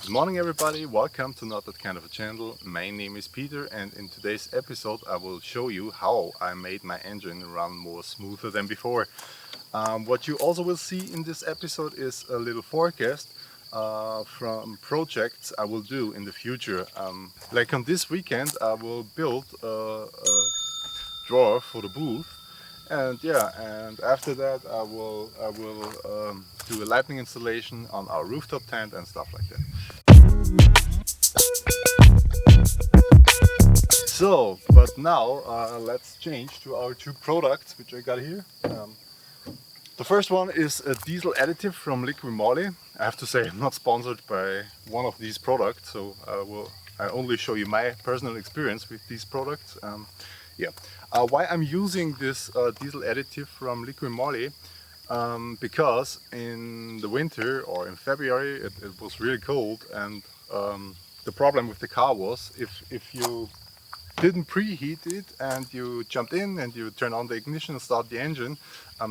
Good morning everybody, welcome to Not That Kind of a Channel. My name is Peter and in today's episode I will show you how I made my engine run more smoother than before. What you also will see in this episode is a little forecast from projects I will do in the future. Like on this weekend I will build a drawer for the booth. And yeah, and after that I will do a lighting installation on our rooftop tent and stuff like that. So, but now let's change to our two products which I got here. The first one is a diesel additive from Liquid Moly. I have to say I'm not sponsored by one of these products, so I only show you my personal experience with these products. Why I'm using this diesel additive from Liquid Moly, because in the winter or in February it was really cold, and the problem with the car was if you didn't preheat it and you jumped in and you turn on the ignition and start the engine,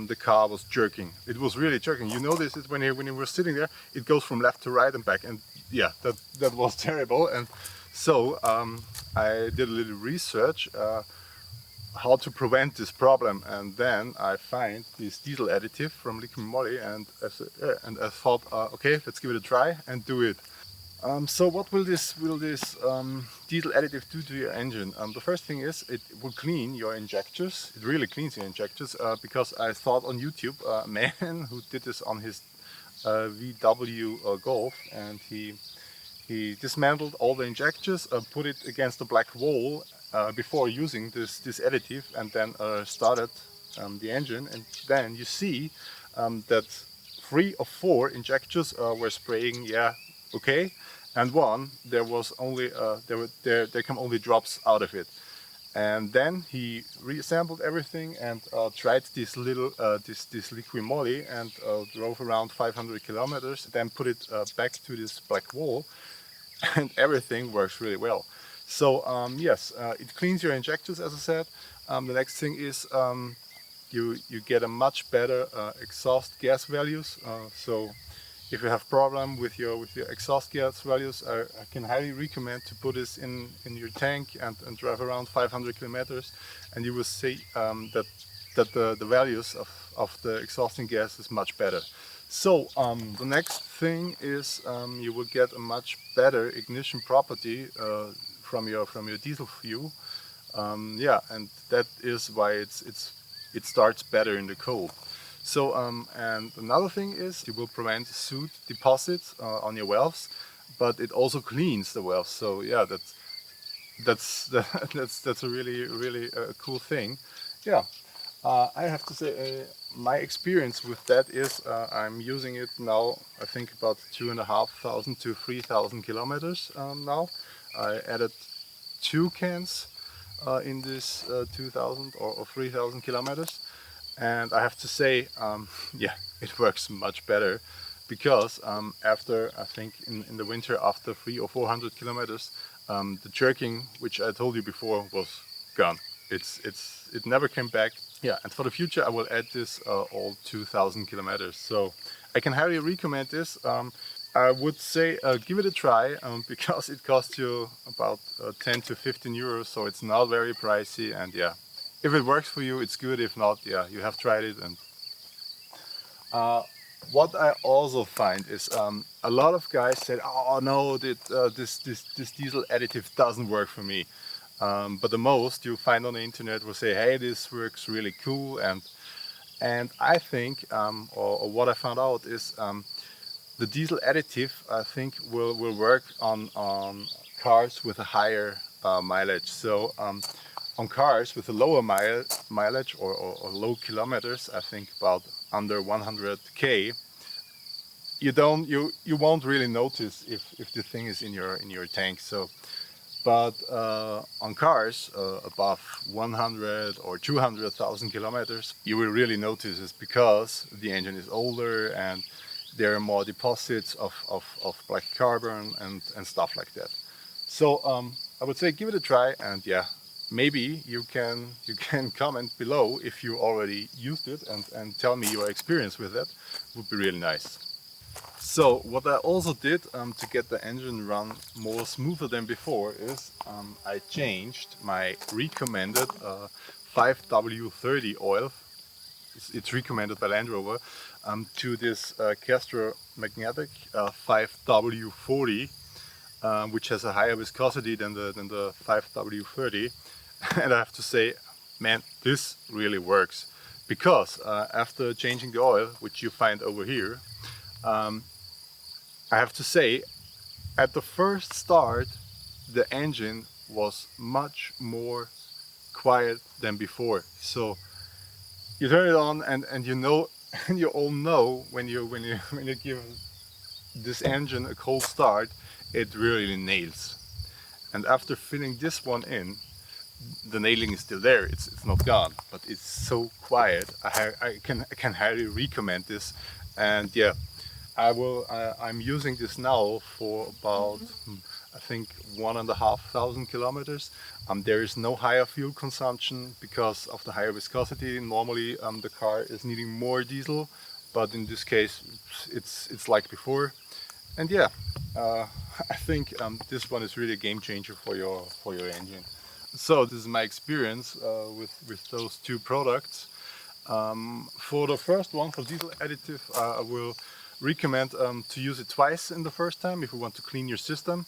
the car was jerking. It was really jerking. You notice it when you were sitting there, it goes from left to right and back, and yeah, that was terrible. And so I did a little research how to prevent this problem, and then I find this diesel additive from Liquid Moly, and I thought, okay, let's give it a try and do it. So what will this diesel additive do to your engine? The first thing is it will clean your injectors. It really cleans your injectors, because I thought on YouTube a man who did this on his VW Golf, and he dismantled all the injectors, put it against a black wall before using this additive, and then started the engine, and then you see that 3 or 4 injectors were spraying, yeah, okay, and one there was only there come only drops out of it. And then he reassembled everything and tried this little this Liquid Moly, and drove around 500 kilometers, then put it back to this black wall, and everything works really well. So yes, it cleans your injectors, as I said. The next thing is you get a much better exhaust gas values. So if you have problem with your exhaust gas values, I can highly recommend to put this in your tank and drive around 500 kilometers, and you will see that the values of the exhausting gas is much better. So the next thing is you will get a much better ignition property from your diesel fuel. Yeah, and that is why it starts better in the cold. So and another thing is you will prevent soot deposits on your valves, but it also cleans the valves. So yeah, that's a really cool thing. Yeah, I have to say my experience with that is I'm using it now, I think about 2,500 to 3,000 kilometers now. I added 2 cans in this 2,000 or 3,000 kilometers. And I have to say, yeah, it works much better, because after, I think in the winter, after 300 or 400 kilometers, the jerking, which I told you before, was gone. It never came back. Yeah, and for the future I will add this all 2,000 kilometers. So I can highly recommend this. I would say give it a try, because it costs you about 10 to 15 euros, so it's not very pricey, and yeah. If it works for you, it's good. If not, yeah, you have tried it. And what I also find is a lot of guys said, "Oh no, this diesel additive doesn't work for me." But the most you find on the internet will say, "Hey, this works really cool." And I think, or what I found out is, the diesel additive, I think, will work on cars with a higher mileage. So on cars with a lower mileage or low kilometers, I think about under 100k, you won't really notice if the thing is in your tank. So, but on cars above 100 or 200,000 kilometers, you will really notice this, because the engine is older and there are more deposits of black carbon and stuff like that. So I would say give it a try, and yeah, maybe you can comment below if you already used it and tell me your experience with it. Would be really nice. So what I also did to get the engine run more smoother than before is I changed my recommended 5W30 oil. It's recommended by Land Rover to this Castro magnetic 5W40, which has a higher viscosity than the 5W30. And I have to say, man, this really works, because after changing the oil, which you find over here, I have to say, at the first start, the engine was much more quiet than before. So you turn it on, and you know, and you all know when you give this engine a cold start, it really nails. And after filling this one in, the nailing is still there. It's not gone, but it's so quiet. I can highly recommend this. And yeah, I'm using this now for about I think 1,500 kilometers. There is no higher fuel consumption because of the higher viscosity. Normally the car is needing more diesel, but in this case it's like before. And yeah, I think this one is really a game changer for your engine. So this is my experience with those two products. For the first one, for diesel additive, I will recommend to use it twice in the first time if you want to clean your system.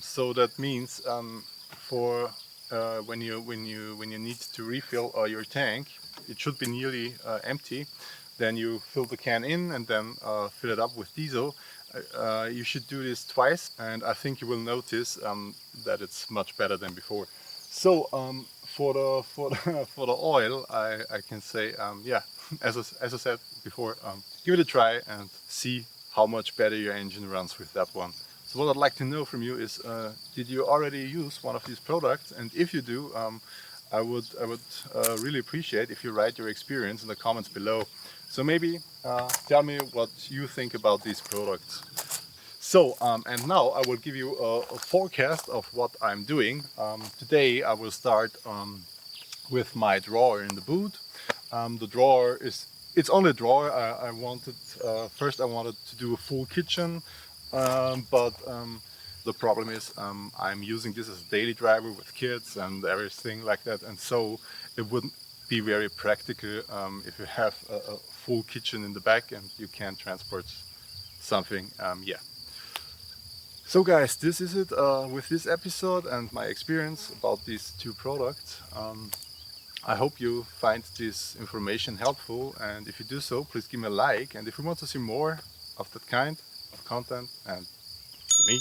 So that means for when you need to refill your tank, it should be nearly empty. Then you fill the can in and then fill it up with diesel. You should do this twice, and I think you will notice that it's much better than before. So for the oil, I can say yeah, as I said before, give it a try and see how much better your engine runs with that one. So what I'd like to know from you is, did you already use one of these products? And if you do, I would really appreciate if you write your experience in the comments below. So maybe tell me what you think about these products. So, and now I will give you a forecast of what I'm doing. Today I will start with my drawer in the boot. The drawer it's only a drawer. First I wanted to do a full kitchen, but the problem is I'm using this as a daily driver with kids and everything like that, and so it wouldn't be very practical if you have a full kitchen in the back and you can transport something. Yeah. So guys, this is it with this episode and my experience about these two products. I hope you find this information helpful, and if you do so, please give me a like. And if you want to see more of that kind of content and me,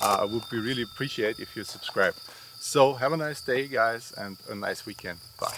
I would be really appreciate if you subscribe. So have a nice day guys, and a nice weekend. Bye.